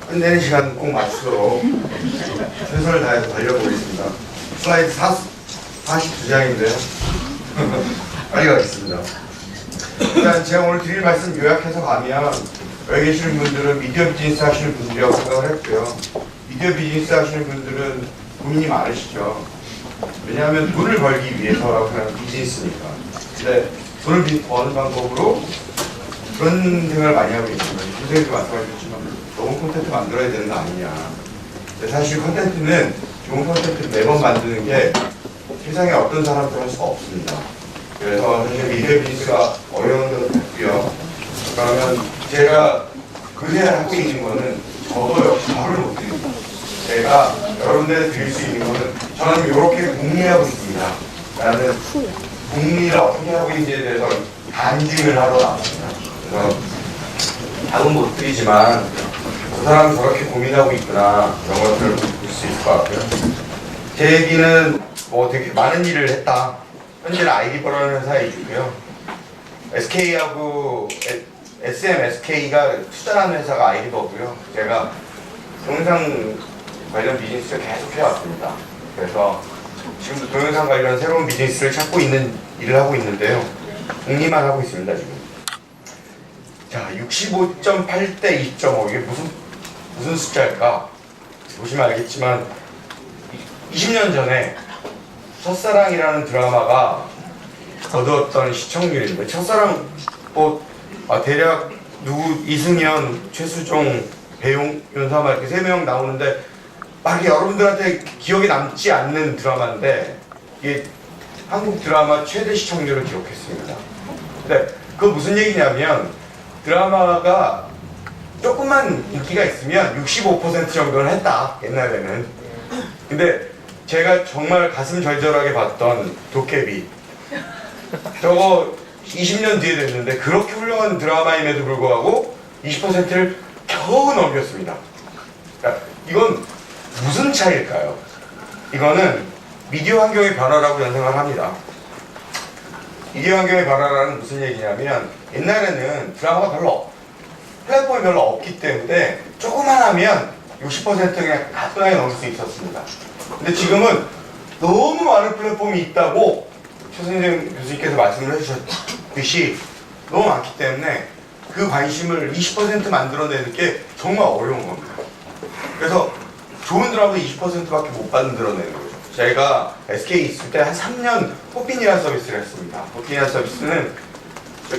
끝내는 시간 꼭 맞추도록 최선을 다해서 달려보겠습니다. 슬라이드 42장인데요. 빨리 가겠습니다. 일단 제가 오늘 드릴 말씀 요약해서 가면 여기 계시는 분들은 미디어 비즈니스 하시는 분들이라고 생각을 했고요. 미디어 비즈니스 하시는 분들은 고민이 많으시죠. 왜냐하면 돈을 벌기 위해서라고 생각하는 비즈니스니까. 근데 돈을 버는 방법으로 그런 생각을 많이 하고 있습니다. 선생님도 말씀하셨지만 너무 콘텐츠 만들어야 되는 거 아니냐. 근데 사실 콘텐츠는 좋은 콘텐츠를 매번 만드는 게 세상에 어떤 사람도 할 수가 없습니다. 그래서 사실 미디어 비즈니스가 어려운 것도 있고요. 그러면 제가 그새 하고 있는 거는 저도 역시 답을 못 드립니다. 제가 여러분들한테 드릴 수 있는 거는 저는 이렇게 공리하고 있습니다. 라는 공리를 어떻게 하고 있는지에 대해서 간증을 하러 나왔습니다. 그래서 답은 못 드리지만 그 사람은 저렇게 고민하고 있구나 이런 것들을 볼 수 있을 것 같고요. 제 얘기는 뭐 되게 많은 일을 했다. 현재는 아이디버라는 회사에 있고요. SK하고 SMSK가 투자하는 회사가 아이디버고요. 제가 동영상 관련 비즈니스를 계속 해왔습니다. 그래서 지금도 동영상 관련 새로운 비즈니스를 찾고 있는 일을 하고 있는데요. 공리만 하고 있습니다 지금. 자, 65.8대 2.5 이게 무슨 숫자일까? 보시면 알겠지만 20년 전에 첫사랑이라는 드라마가 거두었던 시청률인데 첫사랑 대략 누구 이승연, 최수종, 배용, 윤사마 이렇게 3명 나오는데 막 여러분들한테 기억에 남지 않는 드라마인데 이게 한국 드라마 최대 시청률을 기록했습니다. 근데 그거 무슨 얘기냐면 드라마가 조금만 인기가 있으면 65% 정도는 했다 옛날에는. 근데 제가 정말 가슴 절절하게 봤던 도깨비 저거 20년 뒤에 됐는데 그렇게 훌륭한 드라마임에도 불구하고 20%를 겨우 넘겼습니다. 그러니까 이건 무슨 차이일까요? 이거는 미디어 환경의 변화라고 저는 생각을 합니다. 미디어 환경의 변화라는 무슨 얘기냐면 옛날에는 드라마가 플랫폼이 별로 없기 때문에 조금만 하면 60% 그냥 가뿐하게 넘을 수 있었습니다. 근데 지금은 너무 많은 플랫폼이 있다고 최선생 교수님께서 말씀을 해주셨듯이 너무 많기 때문에 그 관심을 20% 만들어내는 게 정말 어려운 겁니다. 그래서 좋은 드라마 20%밖에 못 만들어내는 거죠. 제가 SK 있을 때 한 3년 포핀이라는 서비스를 했습니다. 포핀이라는 서비스는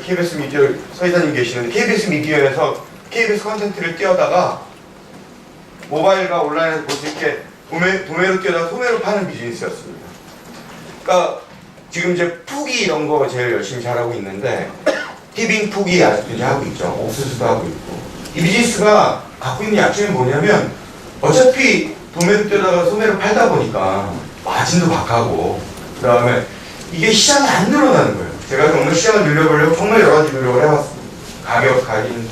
KBS 미디어 서이사님 계시는데 KBS 미디어에서 KBS 컨텐츠를 띄우다가 모바일과 온라인에서 볼 수 있게 도매로 띄우다가 소매로 파는 비즈니스였습니다. 그러니까 지금 이제 푸기 이런 거 제일 열심히 잘하고 있는데 티빙 푸기 아직도 이제 하고 있죠. 옥수수도 하고 있고. 이 비즈니스가 갖고 있는 약점이 뭐냐면 어차피 도매로 띄우다가 소매로 팔다 보니까 마진도 박하고 그 다음에 이게 시장이 안 늘어나는 거예요. 제가 정말 시장을 늘려보려고 정말 여러 가지 노력을 해봤습니다. 가격 할인,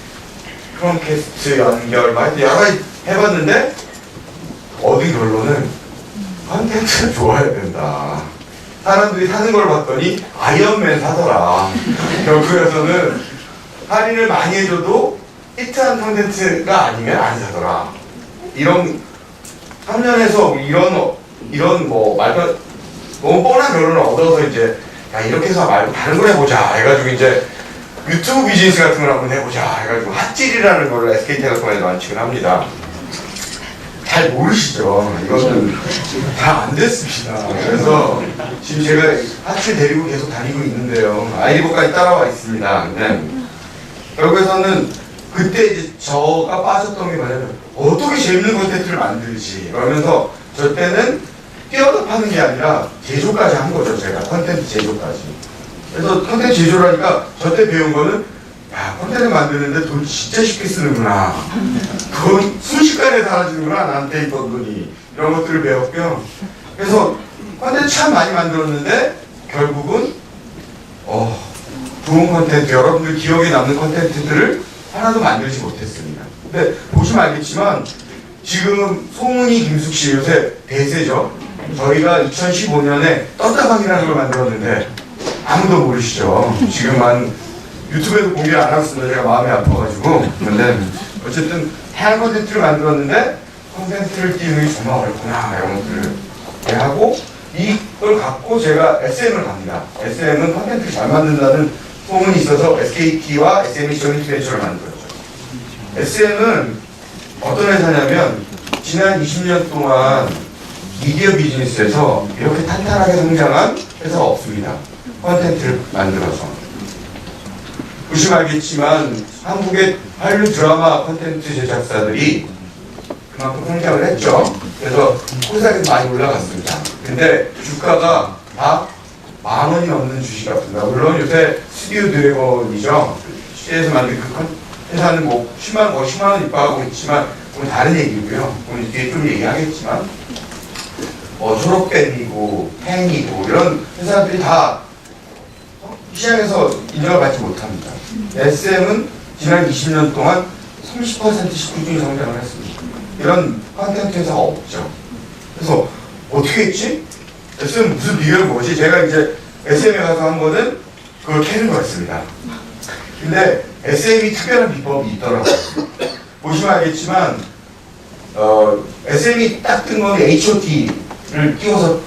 크롬캐스트 연결, 여러 가지 해봤는데 얻은 결론은 컨텐츠가 좋아야 된다. 사람들이 사는 걸 봤더니 아이언맨 사더라. 결국에서는 할인을 많이 해줘도 히트한 컨텐츠가 아니면 안 사더라. 이런 3년에서 이런 뭐 말도 너무 뻔한 결론을 얻어서 이제 야 이렇게 해서 말고 다른 걸 해보자 해가지고 이제 유튜브 비즈니스 같은 걸 한번 해보자 해가지고 핫질이라는 거를 SK텔레콤에서 런칭을 합니다. 잘 모르시죠? 이것은 다 안 됐습니다. 그래서 지금 제가 핫질 데리고 계속 다니고 있는데요. 아이디버까지 따라와 있습니다. 근데 결국에서는 그때 이제 저가 빠졌던 게 뭐냐면 어떻게 재밌는 콘텐츠를 만들지 그러면서 저 때는 뛰어서 파는 게 아니라 제조까지 한 거죠. 제가 컨텐츠 제조까지. 그래서 컨텐츠 제조라니까 저 때 배운 거는 야 컨텐츠 만드는데 돈 진짜 쉽게 쓰는구나. 그건 순식간에 사라지는구나 나한테 있던 돈이. 이런 것들을 배웠고요. 그래서 컨텐츠 참 많이 만들었는데 결국은 좋은 컨텐츠, 여러분들 기억에 남는 컨텐츠들을 하나도 만들지 못했습니다. 근데 보시면 알겠지만 지금 송은이, 김숙씨 요새 대세죠. 저희가 2015년에 떴다방이라는 걸 만들었는데 아무도 모르시죠. 지금 유튜브에도 공개를 안 하고 있습니다. 제가 마음이 아파가지고. 근데 어쨌든 다양한 콘텐츠를 만들었는데 콘텐츠를 띄우는 게 정말 어렵구나 이런 것들을 하고 이걸 갖고 제가 SM을 갑니다. SM은 콘텐츠를 잘 만든다는 소문이 있어서 SKT와 SM이 조인트 벤처를 만들었죠. SM은 어떤 회사냐면 지난 20년 동안 미디어 비즈니스에서 이렇게 탄탄하게 성장한 회사가 없습니다. 콘텐츠를 만들어서. 보시면 알겠지만 한국의 한류 드라마 콘텐츠 제작사들이 그만큼 성장을 했죠. 그래서 호사에서 많이 올라갔습니다. 근데 주가가 다 10,000원이 넘는 주식이 없습니다. 물론 요새 스튜디오 드래곤이죠. 시에서 만든 그 회사는 뭐 10만 원 입하고 있지만 그건 다른 얘기고요. 그건 뒤에 좀 얘기하겠지만 졸업밴이고 팬이고 이런 회사들이 다 시장에서 인정을 받지 못합니다. SM은 지난 20년 동안 30%씩 꾸준히 성장을 했습니다. 이런 콘텐츠 회사가 없죠. 그래서 어떻게 했지? SM 무슨 비결이 뭐지? 제가 이제 SM에 가서 한 거는 그걸 캐는 거였습니다. 근데 SM이 특별한 비법이 있더라고요. 보시면 알겠지만 SM이 딱 뜬 건 HOT를 띄워서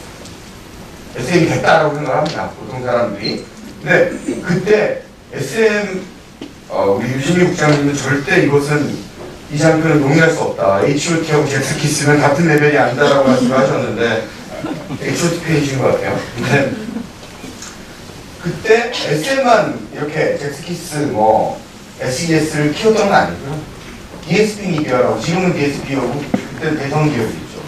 SM이 됐다라고 생각합니다. 보통 사람들이. 근데 그때 SM 우리 유진미 국장님은 절대 이 장표는 동의할 수 없다. HOT하고 잭스키스는 같은 레벨이 아니다라고 말씀하셨는데 HOT 페이지인 것 같아요. 근데 그때 SM만 이렇게 잭스키스 SES를 키웠던 건 아니고요. DSP 미디어라고 지금은 DSP였고 그때 대성 기업이죠.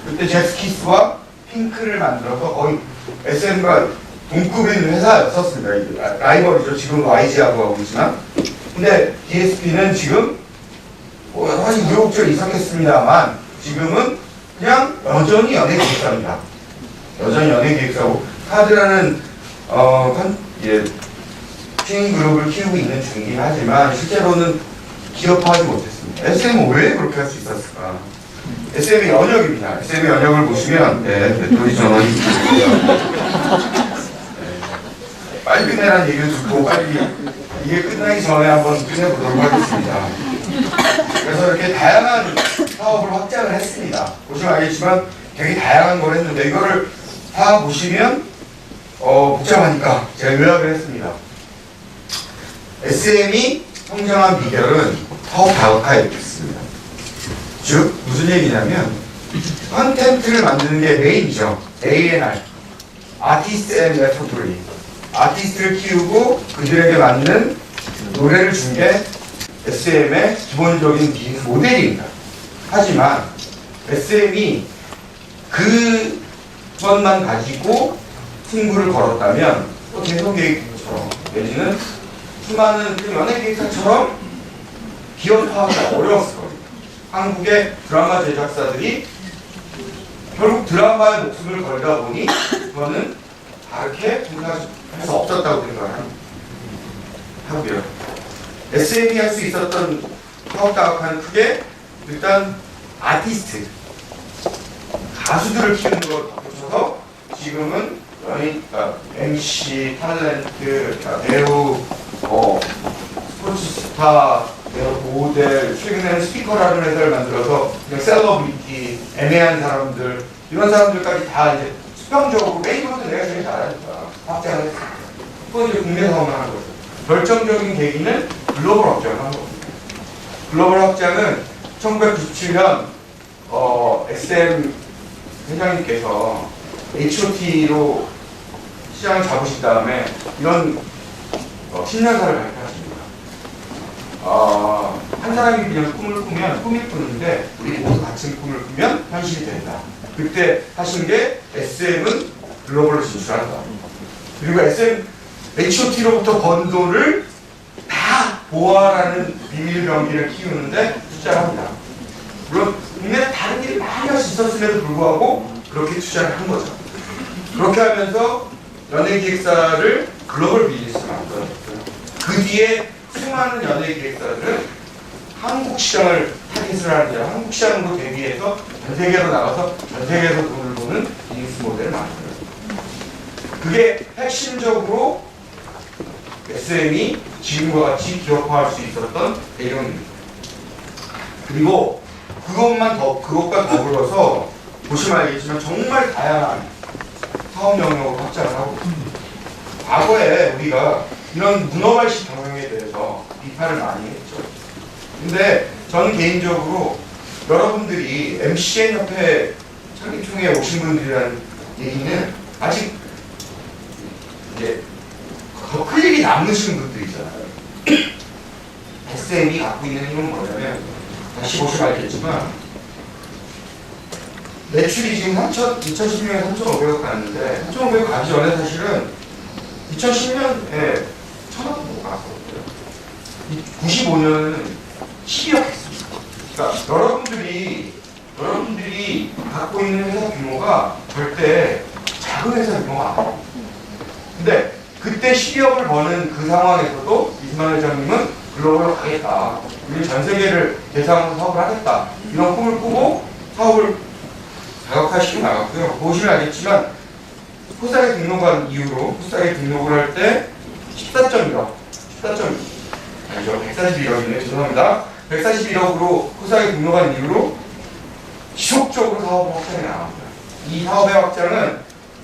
그때 잭스키스와 핑크를 만들어서 거의 SM과 동급인 회사였었습니다. 라이벌이죠. 지금 YG하고 하고 있지만. 근데 DSP는 지금 여러 가지 우여곡절이 있었겠습니다만 지금은 그냥 여전히 연예기획사입니다. 여전히 연예기획사고 카드라는 튜닝 그룹을 키우고 있는 중이긴 하지만 실제로는 기업화하지 못했습니다. SM은 왜 그렇게 할 수 있었을까? SM의 연역입니다. SM의 연역을 보시면 배터리 전원이 빨리 끝내라는 얘기를 듣고 빨리 이게 끝나기 전에 한번 끝내보도록 하겠습니다. 그래서 이렇게 다양한 사업을 확장을 했습니다. 보시면 알겠지만 되게 다양한 걸 했는데 이거를 다 보시면 복잡하니까 제가 요약을 했습니다. SM이 성장한 비결은 사업 다각화에 있습니다. 즉 무슨 얘기냐면 컨텐츠를 만드는 게 메인이죠. A&R 아티스트 앤 레퍼토리 아티스트를 키우고 그들에게 맞는 노래를 준 게 SM의 기본적인 비즈니스 모델입니다. 하지만 SM이 그것만 가지고 승부를 걸었다면 또 대성계획처럼 내지는 수많은 연예계획사처럼 기업화하기가 어려웠을 겁니다. 한국의 드라마 제작사들이 결국 드라마에 목숨을 걸다 보니 그거는 다르게 생각할 수 없었다고 생각을 하고요. SM이 할 수 있었던 사업 다각화는 크게 일단 아티스트, 가수들을 키우는 걸 덧붙여서 지금은 MC, 탤런트, 배우, 스포츠 스타, 모델, 최근에는 스피커라는 회사를 만들어서 그냥 셀러브리티, 애매한 사람들 이런 사람들까지 다 이제 수평적으로 메이저부터 내가 제일 잘하니까 확장을 했습니다. 그건 이제 국내 사업만 하는 거죠. 결정적인 계기는 글로벌 확장을 한 겁니다. 글로벌 확장은 1997년 SM 회장님께서 HOT로 시장을 잡으신 다음에 이런 신년사를 발표하십니다. 한 사람이 그냥 꿈을 꾸면 꿈일 뿐인데 우리 모두 같은 꿈을 꾸면 현실이 된다. 그때 하신 게 SM은 글로벌로 진출한다. 그리고 SM HOT로부터 번 돈을 다 보아라는 비밀 병기를 키우는데 투자를 합니다. 물론 국내에 다른 일이 많이 할 수 있었음에도 불구하고 그렇게 투자를 한 거죠. 그렇게 하면서 연예기획사를 글로벌 비즈니스로 만들었고요. 그 뒤에 수많은 연예기획사들은 한국 시장을 타깃을 하는데 한국 시장으로 대비해서 전 세계로 나가서 전 세계에서 돈을 버는 비즈니스 모델을 만들어요. 그게 핵심적으로 SM이 지금과 같이 기업화할 수 있었던 배경입니다. 그리고 그것과 더불어서 보시면 알겠지만 정말 다양한 사업 영역을 확장을 하고 있습니다. 과거에 우리가 이런 문어발식 경영에 대해서 비판을 많이 했죠. 근데 저는 개인적으로 여러분들이 MCN 협회 창립총회에 오신 분들이라는 얘기는 아직 이제 더 클릭이 남으신 분들이 있잖아요. SM이 갖고 있는 힘은 뭐냐면 다시 보시면 알겠지만 매출이 지금 2010년에 3,500억 갔는데 3,500억 가기 전에 사실은 2010년에 1,000억 못 갔었고요. 95년은 12억 했습니다. 그러니까 여러분들이 갖고 있는 회사 규모가 절대 작은 회사 규모가 아니에요. 근데 그때 12억을 버는 그 상황에서도 이승만 회장님은 글로벌로 가겠다. 우리 전 세계를 대상으로 사업을 하겠다. 이런 꿈을 꾸고 사업을 자극화시키고 나갔고요. 보시면 알겠지만 코스닥에 등록한 이후로 코스닥에 등록을 할 때 14.1억, 아니죠, 141억이네요. 죄송합니다. 141억으로 코스닥에 등록한 이후로 지속적으로 사업을 확장해 나갑니다. 이 사업의 확장은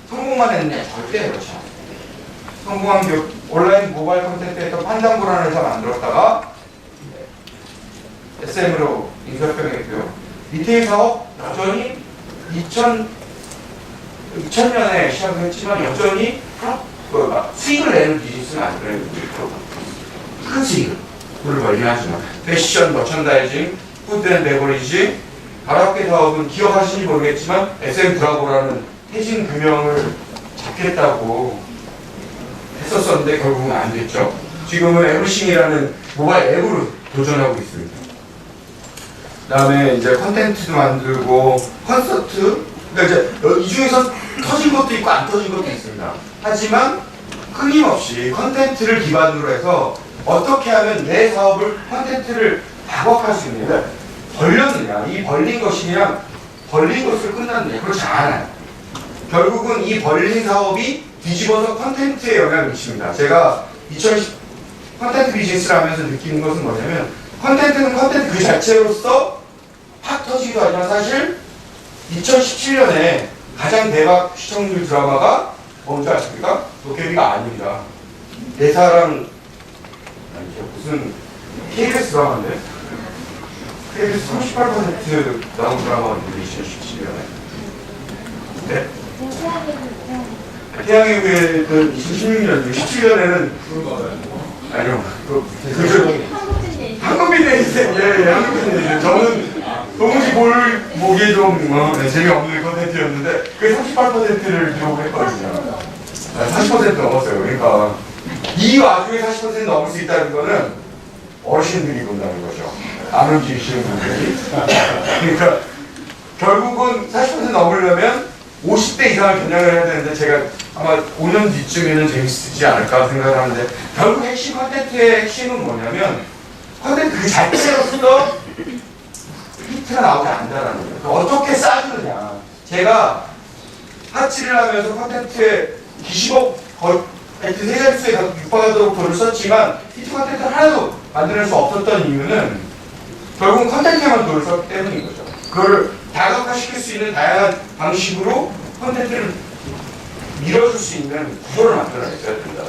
성공만 했느냐? 절대 그렇지 않습니다. 성공한 기업, 온라인 모바일 콘텐츠에서 판단고라는 회사 만들었다가 SM으로 인수합병했고요. 리테일 사업 여전히 2000년에 시작을 했지만 여전히 수익을 내는 비즈니스는 만들어내고 있고 큰 수익을 물론 하지만 패션, 머천다이징, 푸드 앤 베버리지, 가라오케 사업은 기억하시는지 모르겠지만 SM 브라보라는 해진 금형을 잡겠다고 했었었는데 결국은 안 됐죠. 지금은 에브리싱이라는 모바일 앱으로 도전하고 있습니다. 그 다음에 이제 컨텐츠도 만들고 콘서트, 그러니까 이제 이 중에서 터진 것도 있고 안 터진 것도 있습니다. 하지만 끊임없이 컨텐츠를 기반으로 해서 어떻게 하면 내 사업을 컨텐츠를 다각할 수 있느냐, 벌렸느냐, 이 벌린 것이 그냥 벌린 것으로 끝났느냐, 그렇지 않아요. 결국은 이 벌린 사업이 뒤집어서 컨텐츠에 영향을 미칩니다. 제가 2010 컨텐츠 비즈니스를 하면서 느끼는 것은 뭐냐면 컨텐츠는 컨텐츠 그 자체로서 팍 터지기도 하지만 사실 2017년에 가장 대박 시청률 드라마가 뭔지 아십니까? 도깨비가 아닙니다. 내 사랑 아니죠. 무슨 KBS 드라마인데 KBS 38% 나온 드라마인데 2017년에 네? 태양의 후예는 26년, 17년에는 아니요. 한국인 내 인생, 예, 한국인 내 인생. 저는 도무지 보기에 좀 재미없는 컨텐츠였는데 그게 38%를 기록을 했거든요. 40% 넘었어요. 그러니까 이 와중에 40% 넘을 수 있다는 거는 어르신들이 본다는 거죠. 안 움직이시는 분들이. 그러니까 결국은 40% 넘으려면 50대 이상을 겨냥을 해야 되는데 제가 아마 5년 뒤쯤에는 재밌지 않을까 생각을 하는데 결국 핵심 컨텐츠의 핵심은 뭐냐면 컨텐츠 그 자체로서 히트가 나오지 않는다는 거예요. 어떻게 싸주느냐. 제가 하치를 하면서 컨텐츠에 20억 하여튼 세 자릿수에 육박하도록 돈을 썼지만 히트 컨텐츠 하나도 만들어낼 수 없었던 이유는 결국은 컨텐츠에만 돈을 썼기 때문인 거죠. 그걸 다각화시킬 수 있는 다양한 방식으로 컨텐츠를 밀어줄 수 있는 구조를 만들어냈어야 된다.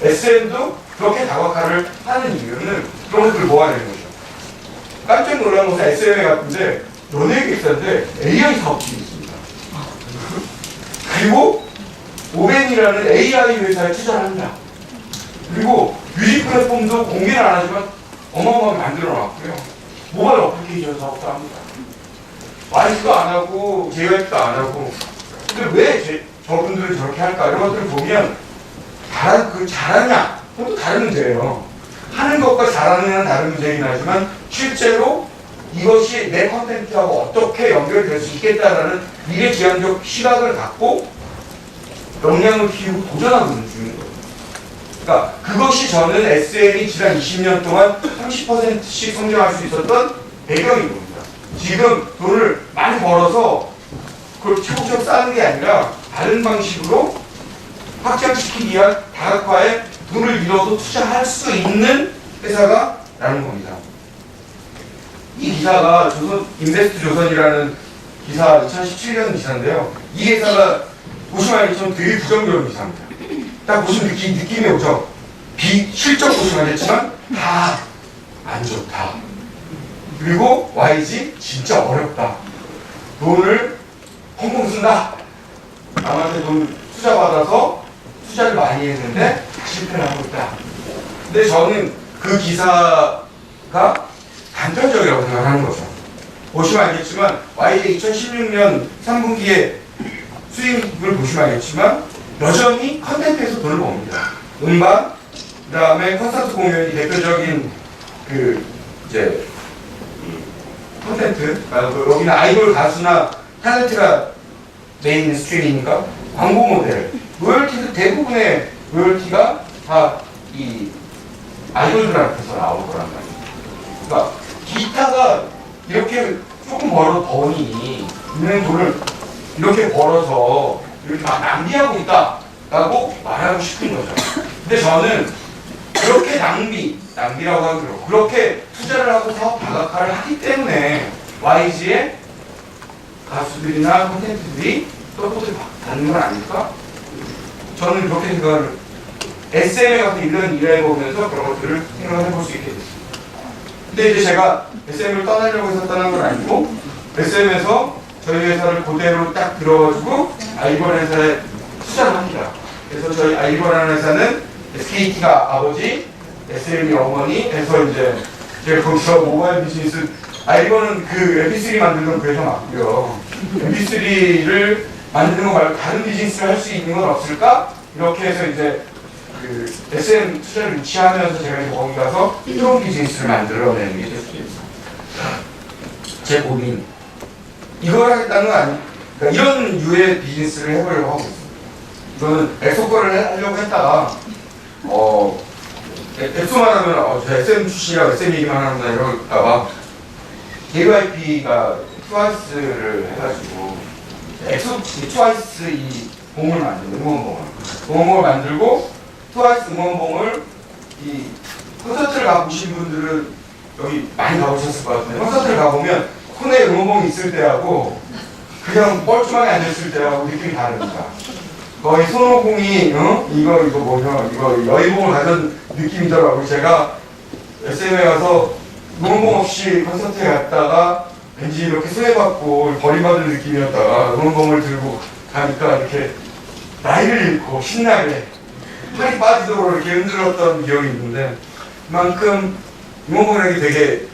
SM도 그렇게 다각화를 하는 이유는 그런 것들을 모아내는 거죠. 깜짝 놀란 것은 SM에 같은데 연예기획사인데 AI 사업팀이 있습니다. 그리고 오벤이라는 AI 회사에 투자를 합니다. 그리고 뮤직 플랫폼도 공개는 안 하지만 어마어마하게 만들어 놨고요. 모바일 어플리케이션 사업도 합니다. 와이프도 안 하고 JYP도 안 하고. 근데 왜 저분들은 저렇게 할까? 이런 것들을 보면 잘하냐? 그것도 다른 문제예요. 하는 것과 잘하느냐는 다른 문제이긴 하지만 실제로 이것이 내 컨텐츠하고 어떻게 연결될 수 있겠다라는 미래지향적 시각을 갖고 역량을 키우고 도전하고 있는 중인 거예요. 그러니까 그것이 저는 SM이 지난 20년 동안 30%씩 성장할 수 있었던 배경인 겁니다. 지금 돈을 많이 벌어서 그걸 차곡차곡 쌓는 게 아니라 다른 방식으로 확장시키기 위한 다각화에 돈을 잃어도 투자할 수 있는 회사가 라는 겁니다. 이 기사가 인베스트 조선이라는 기사 2017년 기사인데요. 이 기사가 보시면 알겠지만 되게 부정적인 기사입니다. 딱 보시면 느낌이 오죠. 실적 보시면 알겠지만 다 안 좋다. 그리고 YG 진짜 어렵다. 돈을 펑펑 쓴다. 남한테 돈 투자 받아서 투자를 많이 했는데 실패를 하고 있다. 근데 저는 그 기사가 단편적이라고 생각하는 거죠. 보시면 알겠지만 YG 2016년 3분기에 수익을 보시면 알겠지만 여전히 컨텐츠에서 돈을 법니다. 음반, 그 다음에 콘서트 공연이 대표적인 이제 컨텐츠, 여기는 아이돌 가수나 탤런트가 메인 스트림이니까 광고 모델, 로열티도 대부분의 로열티가 다 이 아이돌들한테서 나올 거란 말이에요. 그러니까 기타가 이렇게 조금 버니 있는 돈을 이렇게 벌어서 이렇게 막 낭비하고 있다라고 말하고 싶은 거죠. 근데 저는 그렇게 낭비라고 하기로 그렇게 투자를 하고 사업 다각화를 하기 때문에 YG의 가수들이나 콘텐츠들이 서포트를 받는 건 아닐까? 저는 그렇게 생각을 SM에 가서 1년 일해보면서 그런 것들을 생각을 해볼 수 있게 됐습니다. 근데 이제 제가 SM을 떠나려고 해서 떠난 건 아니고 SM에서 저희 회사를 그대로 딱 들어가지고 아이번 회사에 투자를 합니다. 그래서 저희 아이번이라는 회사는 SKT가 아버지, SM이 어머니 해서 이제 거기서 모바일 비즈니스 아이번은 그 MP3 만드는 그 회사 맞고요. MP3를 만드는 거 말고 다른 비즈니스를 할 수 있는 건 없을까? 이렇게 해서 이제 그 SM 투자를 유치하면서 제가 이제 거기 가서 새로운 비즈니스를 만들어내는 게 됐습니다. 제 고민. 이걸 하겠다는 건 아니, 그러니까 이런 유의 비즈니스를 해보려고 하고 있습니다. 이거는 엑소 거를 하려고 했다가, 엑소만 하면, 저 SM 출신이라고 SM 얘기만 하는구나 이럴까봐, JYP가 트와이스를 해가지고, 엑소, 트와이스 이 봉을 만들고, 응원봉을 만들고, 트와이스 응원봉을 이 콘서트를 가보신 분들은 여기 많이 가보셨을 것 같은데, 콘서트를 가보면 손에 응원봉이 있을 때하고 그냥 뻘쭘하게 앉았을 때하고 느낌이 다릅니다. 거의 손오공이 이거 뭐냐 이거 여의봉을 가던 느낌이더라고요. 제가 SM에 가서 응원봉 없이 콘서트에 갔다가 왠지 이렇게 수혜받고 버림받은 느낌이었다가 응원봉을 들고 가니까 이렇게 나이를 잃고 신나게 팔이 빠지도록 이렇게 흔들었던 기억이 있는데 그만큼 응원봉이라는 게 되게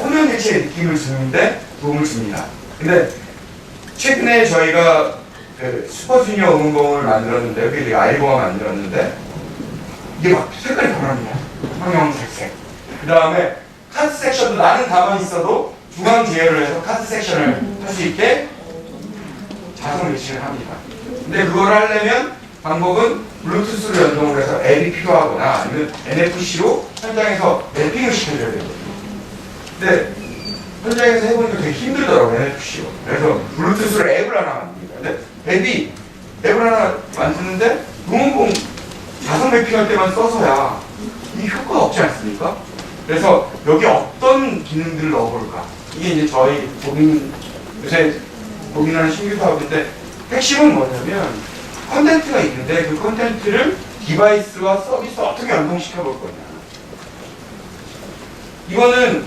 혼연일체의 느낌을 주는데 도움을 줍니다. 근데 최근에 저희가 그 슈퍼주니어 응원봉을 만들었는데 그게 아이보가 만들었는데 이게 막 색깔이 변합니다. 황영색색. 그 다음에 카드 섹션도 나는 가만히 있어도 중앙 제어를 해서 카드 섹션을 할 수 있게 자동 배치를 합니다. 근데 그걸 하려면 방법은 블루투스로 연동을 해서 앱이 필요하거나 아니면 NFC로 현장에서 랩핑을 시켜줘야 되거든요. 근데 현장에서 해보니까 되게 힘들더라고요, NFC로. 그래서 블루투스로 앱을 하나 만듭니다. 근데 앱을 하나 만드는데 응원봉 자동 랩핑할 때만 써서야 이 효과가 없지 않습니까? 그래서 여기 어떤 기능들을 넣어볼까? 이게 이제 저희 요새 고민하는 신규 사업인데 핵심은 뭐냐면 컨텐츠가 있는데 그 컨텐츠를 디바이스와 서비스 어떻게 연동시켜 볼 거냐. 이거는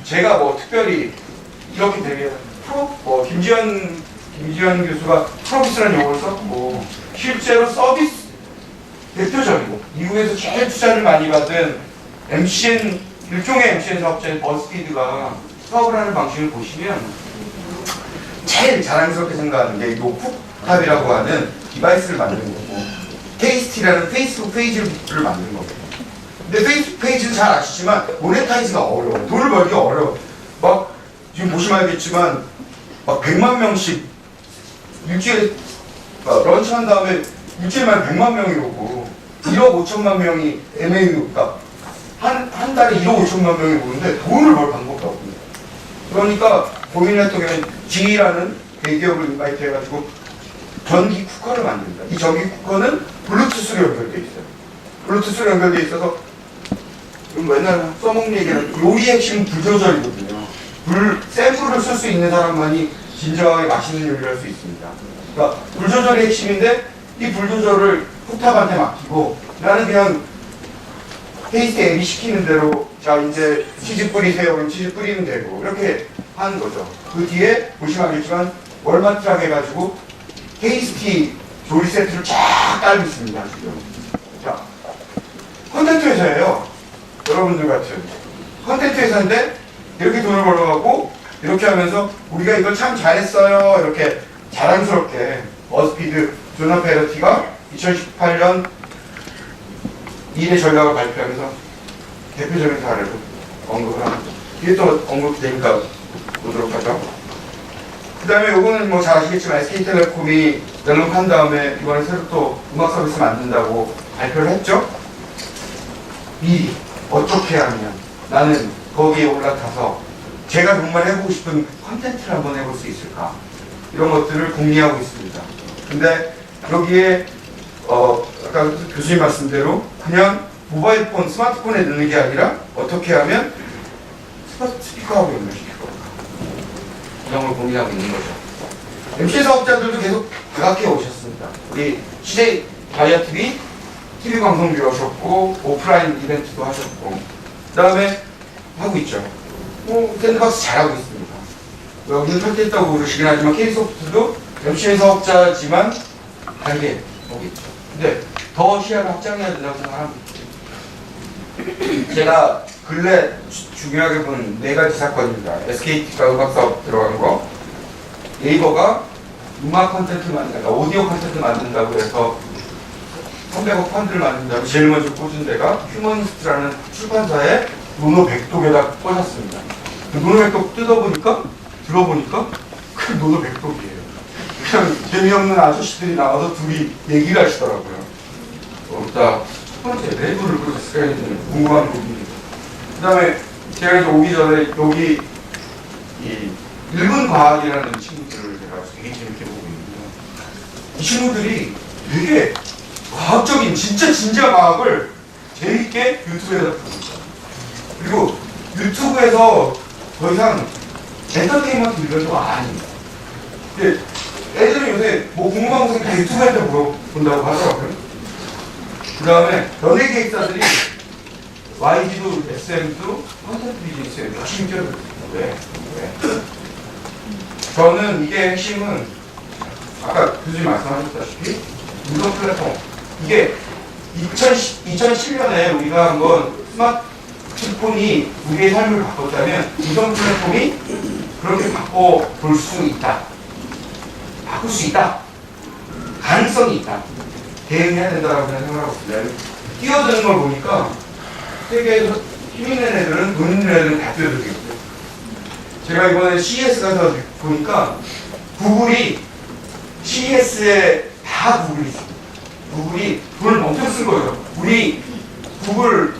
제가 뭐 특별히 이렇게 되게 김지현 교수가 프로비스라는 용어를 썼고 실제로 서비스 대표적이고 미국에서 제일 투자를 많이 받은 MCN 일종의 MCN 사업자인 버스피드가 사업을 하는 방식을 보시면 제일 자랑스럽게 생각하는 게 노프탑이라고 하는 디바이스를 만드는 거고 KST라는 페이스북 페이지를 만드는 거거든요. 근데 페이스북 페이지는 잘 아시지만 모네타이즈가 어려워요. 돈을 벌기 어려워. 막 지금 보시면 알겠지만 막 100만 명씩 일주일에 런칭한 다음에 일주일 만에 100만 명이 오고 1억 5천만 명이 MAU가 한 달에 1억 5천만 명이 오는데 돈을 벌 방법이 없습니다. 그러니까 고민했던 게 G라는 대기업을 인바이트 해가지고 전기 쿠커를 만듭니다. 이 전기 쿠커는 블루투스로 연결되어 있어요. 블루투스로 연결되어 있어서 맨날 써먹는 얘기는 요리의 핵심은 불 조절이거든요. 센 불을 쓸 수 있는 사람만이 진정하게 맛있는 요리를 할 수 있습니다. 그러니까 불 조절이 핵심인데 이 불 조절을 쿡탑한테 맡기고 나는 그냥 페이스트 앱이 시키는 대로 자 이제 치즈 뿌리세요. 그럼 치즈 뿌리면 되고 이렇게 하는 거죠. 그 뒤에 보시면 알겠지만 월마트락 해가지고 테이스티 조리 세트를 쫙 깔고 있습니다. 지금. 자, 컨텐츠 회사예요. 여러분들 같은 컨텐츠 회사인데 이렇게 돈을 벌어가고 이렇게 하면서 우리가 이걸 참 잘했어요. 이렇게 자랑스럽게 버즈피드 조나 페러티가 2018년 2대 전략을 발표하면서 대표적인 사례로 언급을 합니다. 이게 또 언급되니까 보도록 하죠. 그 다음에 요거는 뭐 잘 아시겠지만 SK텔레콤이 멜론한 다음에 이번에 새로 또 음악 서비스 만든다고 발표를 했죠. 미리 어떻게 하면 나는 거기에 올라타서 제가 정말 해보고 싶은 컨텐츠를 한번 해볼 수 있을까 이런 것들을 궁리하고 있습니다. 근데 여기에 아까 교수님 말씀대로 그냥 모바일 폰, 스마트폰에 넣는 게 아니라 어떻게 하면 스피커하고 연결시킬까 이런 걸 고민하고 있는 거죠. MC 사업자들도 계속 다각해 오셨습니다. 우리 CJ 다이아TV TV 방송도 하셨고 오프라인 이벤트도 하셨고 그 다음에 하고 있죠. 샌드박스 잘하고 있습니다. 여기는 설계했다고 그러시긴 하지만 K소프트도 MC 사업자지만 다르게 하고 있죠. 근데 더 시야를 확장해야 된다고 생각합니다. 제가 근래 중요하게 본 4가지 사건입니다. SKT가 음악 사업 들어간 거, 네이버가 음악 콘텐츠 만든다, 오디오 콘텐츠 만든다고 해서 300억 펀드를 만든다고 제일 먼저 꽂은 데가 휴머니스트라는 출판사에 노노 백독에다 꽂았습니다. 그 노노 백독 뜯어보니까, 들어보니까 그 노노 백독이에요. 그냥 재미없는 아저씨들이 나와서 둘이 얘기를 하시더라고요. 일단 첫 번째 내부를 그렇게 써야 되는 궁금한 부분입니다. 그 다음에 제가 이제 오기 전에 여기 이 일본 과학이라는 친구들을 제가 되게 재밌게 보고 있는데요. 이 친구들이 되게 과학적인 진짜 진지한 과학을 재밌게 유튜브에다 봅니다. 그리고 유튜브에서 더 이상 엔터테인먼트 이런 거 아닙니다. 근데 애들은 요새 뭐 궁금한 것은 다 유튜브에서 물어본다고 하더라고요. 그 다음에 연예기획사들이 YG도 SM도 콘텐츠 비즈니스에 열심히 뛰어들었습니다. 왜? 저는 이게 핵심은 아까 교수님 말씀하셨다시피 무선 플랫폼 이게 2007년에 우리가 한번 스마트폰이 우리의 삶을 바꿨다면 무선 플랫폼이 그렇게 바꿔볼 수 있다. 바꿀 수 있다. 가능성이 있다. 대응해야 된다고 생각하고 있습니다. 뛰어드는 걸 보니까 세계에서 힘 있는 애들은 돈 있는 애들은 다 뛰어들고 있고요. 제가 이번에 CES 가서 보니까 구글이 CES에 다 구글이 있습니다. 구글이 돈을 엄청 쓴 거예요. 우리 구글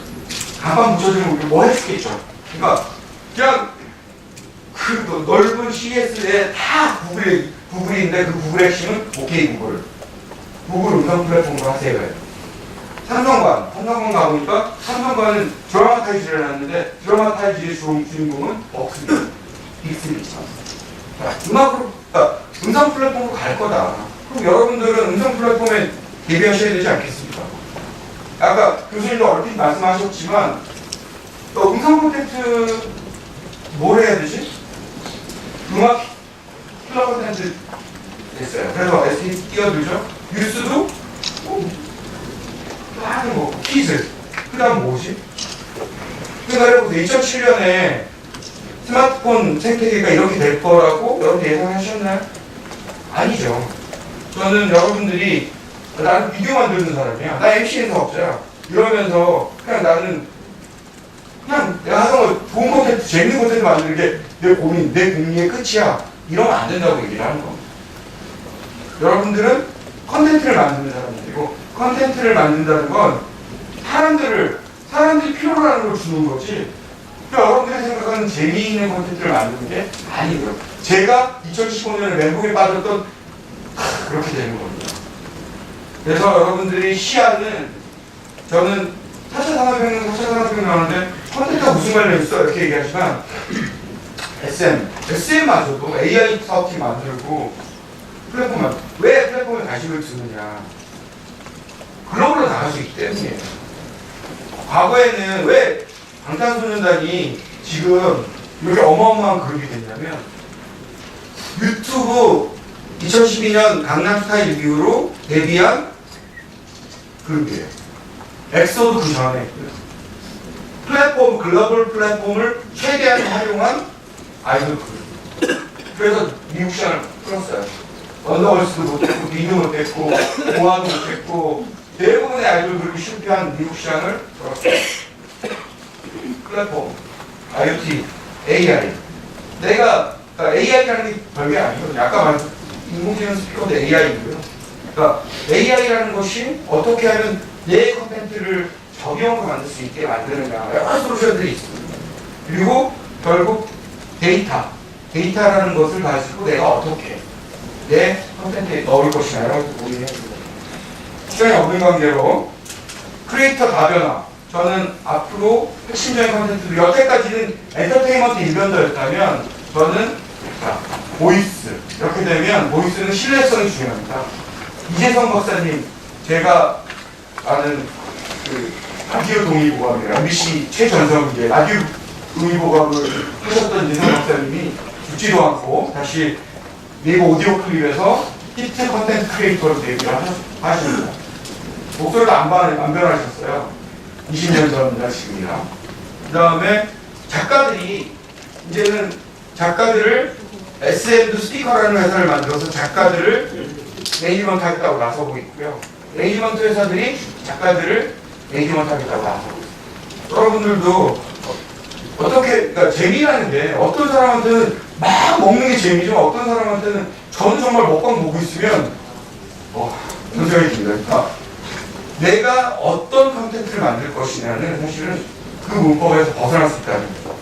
간판 붙여주면 우리 뭐 해주겠죠. 그러니까 그냥 그 넓은 CES에 다 구글인데 그 구글의 핵심은 OK 구글. 구글 음성 플랫폼으로 하세요. 삼성관 가보니까 삼성관은 드라마타이즈를 해놨는데 드라마타이즈의 주인공은 없습니다. 빅스리. 음악으로, 음성 플랫폼으로 갈 거다. 그럼 여러분들은 음성 플랫폼에 대비하셔야 되지 않겠습니까? 아까 교수님도 얼핏 말씀하셨지만 음성 콘텐츠 뭘 해야 되지? 음악 킬러 콘텐츠 됐어요. 그래서 SK 뛰어들죠. 뉴스도 많은 거 퀴즈. 그 다음 뭐지? 생각해보세요. 2007년에 스마트폰 생태계가 이렇게 될 거라고 여러분 예상하셨나요? 아니죠. 저는 여러분들이 나는 비디오 만드는 사람이야. 나 MCN 사업자야. 이러면서 그냥 나는 그냥 내가 하던 거 좋은 콘텐츠, 재밌는 콘텐츠 만드는 게 내 고민, 내 공리의 끝이야. 이러면 안 된다고 얘기를 하는 겁니다. 여러분들은 컨텐츠를 만드는 사람들이고 컨텐츠를 만든다는 건 사람들이 필요로 하는 걸 주는 거지. 그러니까 여러분들이 생각하는 재미있는 컨텐츠를 만드는 게 아니고요. 제가 2015년에 멘붕에 빠졌던 그렇게 되는 겁니다. 그래서 여러분들이 시야는 저는 4차 산업혁명, 4차 산업혁명 하는데 콘텐츠가 무슨 관련 있어? 이렇게 얘기하지만 SM마저도 AI 사업팀 만들고 플랫폼 왜 플랫폼에 관심을 두느냐? 글로벌로 나갈 수 있기 때문이에요. 과거에는 왜 방탄소년단이 지금 이렇게 어마어마한 그룹이 됐냐면 유튜브 2012년 강남스타일 이후로 데뷔한 그룹이에요. 엑소도 그 전에 플랫폼, 글로벌 플랫폼을 최대한 활용한 아이돌 그룹. 그래서 미국 시장을 끌었어요. 언더걸스도 못했고, 비도 못했고, 보아도 못했고, 대부분의 아이돌 그룹이 실패한 미국 시장을 끌었어요. 플랫폼, IoT, AI. 내가 AI라는 게 별게 아니거든요. 아까 말한 인공지능 스피커도 AI고요. 그러니까 AI라는 것이 어떻게 하면 내 컨텐츠를 적용을 만들 수 있게 만드느냐 여러 솔루션들이 있습니다. 그리고 결국 데이터라는 것을 가지고 내가 어떻게 내 컨텐츠에 넣을 것이냐라고 고민해야 됩니다. 시장의 어근관계로 크리에이터 다변화. 저는 앞으로 핵심적인 컨텐츠들 여태까지는 엔터테인먼트 일변도였다면 저는 보이스 이렇게 되면 보이스는 신뢰성이 중요합니다. 이재성 박사님 제가 아는 그 라디오 동의보감이에요. MBC 최전성 이제 라디오 동의보감을 하셨던 이재성 박사님이 죽지도 않고 다시 네이버 오디오 클립에서 히트 컨텐츠 크리에이터로 데뷔를 하십니다. 목소리도 안 변하셨어요. 20년 전이나 지금이나. 그 다음에 작가들이 이제는 작가들을 SM도 스피커라는 회사를 만들어서 작가들을 매니지먼트 하겠다고 나서고 있고요. 매니지먼트 회사들이 작가들을 매니지먼트 하겠다고 나서고 있어요. 여러분들도 어떻게, 그러니까 재미라는 게 어떤 사람한테는 막 먹는 게 재미지만 어떤 사람한테는 저는 정말 먹방 보고 있으면 생각이 듭니다. 내가 어떤 컨텐츠를 만들 것이냐는 사실은 그 문법에서 벗어날 수 있다는 거죠.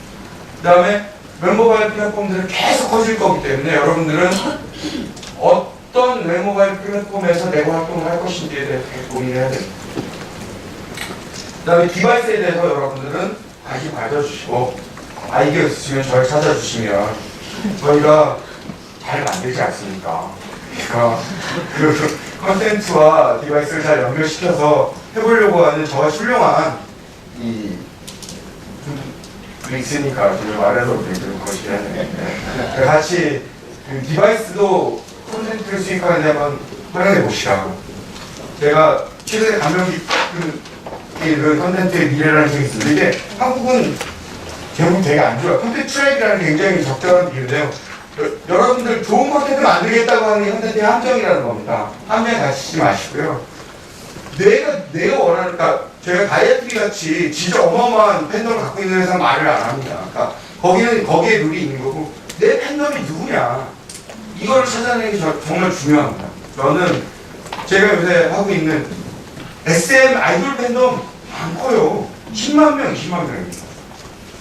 그 다음에 웹모바일 플랫폼들은 계속 커질 거기 때문에 여러분들은 어떤 웹모바일 플랫폼에서 내가 활동을 할 것인지에 대해서 고민해야 됩니다. 그 다음에 디바이스에 대해서 여러분들은 관심 가져주시고 아이디어 있으시면 저를 찾아주시면 저희가 잘 만들지 않습니까? 그러니까 그 컨텐츠와 디바이스를 잘 연결시켜서 해보려고 하는 저와 훌륭한 이 있으니까 지금 말해서 되는 것이네. 같이 그 디바이스도 콘텐츠를 수익하는 데 한번 활용해 보시라고. 제가 최근에 감명 깊은 컨텐츠의 미래라는 책이 있습니다. 이게 한국은 제목이 되게 안 좋아요. 콘텐츠 트랩이라는 굉장히 적절한 비유인데요. 여러분들 좋은 콘텐츠 만들겠다고 하는 게 콘텐츠의 함정이라는 겁니다. 함정에 다치지 마시고요. 내가 원하는, 그러니까 제가 다이어트리 같이 진짜 어마어마한 팬덤을 갖고 있는 회사는 말을 안 합니다. 그러니까 거기에 룰이 있는 거고 내 팬덤이 누구냐 이거를 찾아내는 게 정말 중요합니다. 저는 제가 요새 하고 있는 SM 아이돌 팬덤 많고요. 10만 명, 20만 명입니다.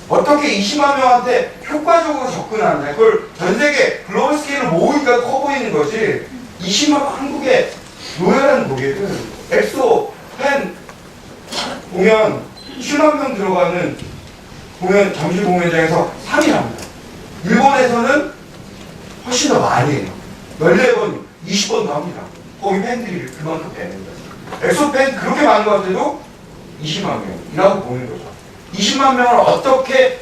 어떻게 20만 명한테 효과적으로 접근하느냐. 그걸 전 세계 글로벌 스케일로 모으니까 커 보이는 거지. 20만 한국의 로열한 고객은 엑소 팬 공연 7만 명 들어가는 공연 잠실 공연장에서 3일 합니다. 일본에서는 훨씬 더 많이 해요. 14번, 20번도 합니다. 거기 팬들이 그만큼 되는 거예요. 엑소 팬 그렇게 많은 것 같아도 20만 명이라고 보는 거죠. 20만 명을 어떻게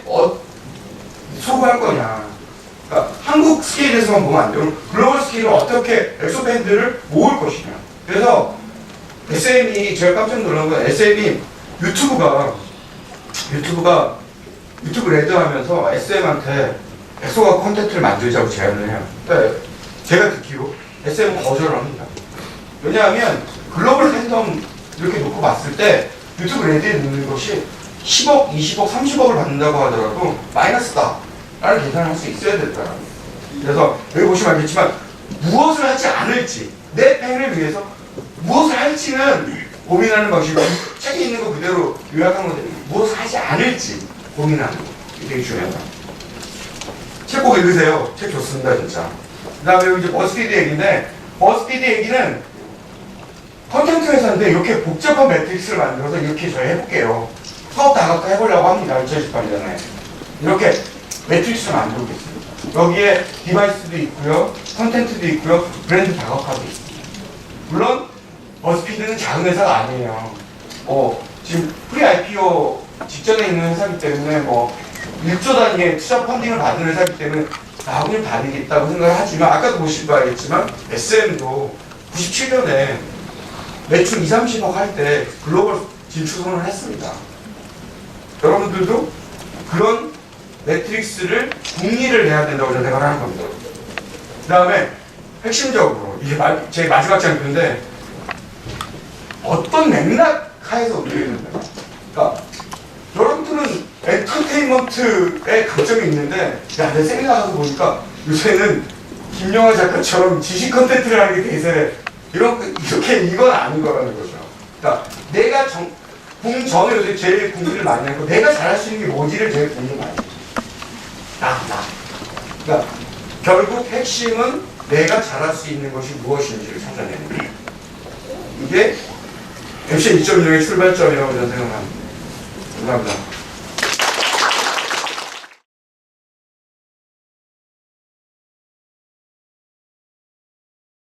소구할 거냐. 그러니까 한국 스케일에서만 보면 안 돼요. 글로벌 스케일로 어떻게 엑소 팬들을 모을 것이냐. 그래서 SM이 제가 깜짝 놀란 건 SM이 유튜브 레드 하면서 SM한테 엑소가 콘텐츠를 만들자고 제안을 해요. 그러니까 제가 듣기로 SM은 거절을 합니다. 왜냐하면 글로벌 팬덤 이렇게 놓고 봤을 때 유튜브 레드에 넣는 것이 10억, 20억, 30억을 받는다고 하더라도 마이너스다 라는 계산을 할 수 있어야 되더라고요. 그래서 여기 보시면 알겠지만 무엇을 하지 않을지 내 팬을 위해서 무엇을 할지는 고민하는 방식이고 책에 있는 거 그대로 요약한 건데 무엇을 하지 않을지 고민하는 거 이게 되게 중요하다. 책 꼭 읽으세요. 책 좋습니다 진짜. 그 다음에 이제 버스피드 얘기인데 버스피드 얘기는 컨텐츠 회사인데 이렇게 복잡한 매트릭스를 만들어서 이렇게 저희 해볼게요. 수업 다각화 해보려고 합니다. 2018년에. 이렇게 매트릭스를 만들고 있습니다. 여기에 디바이스도 있고요. 컨텐츠도 있고요. 브랜드 다각화도 있습니다. 물론 버스피드는 작은 회사가 아니에요. 지금 프리 IPO 직전에 있는 회사이기 때문에 1조 단위의 투자 펀딩을 받은 회사이기 때문에 나하고는 다르게 있다고 생각을 하지만 아까도 보신 바 알겠지만 SM도 97년에 매출 2, 30억 할 때 글로벌 진출 선언을 했습니다. 여러분들도 그런 매트릭스를 궁리를 해야 된다고 생각을 하는 겁니다. 그 다음에 핵심적으로 이게 제 마지막 장면인데 어떤 맥락 하에서 어떻게 된다. 그러니까 여러분들은 엔터테인먼트에 강점이 있는데 내 생각하고 보니까 요새는 김영하 작가처럼 지식 컨텐츠를 하는 게 대세 이렇게 이건 아닌 거라는 거죠. 그러니까 내가 저는 요새 제일 공부를 많이 하고 내가 잘할 수 있는 게 뭐지를 제일 공부 많이 해요. 나. 그러니까 결국 핵심은 내가 잘할 수 있는 것이 무엇인지를 찾아내는 거예요. 이게 MC 2.0의 출발점이라고 저는 생각합니다. 감사합니다.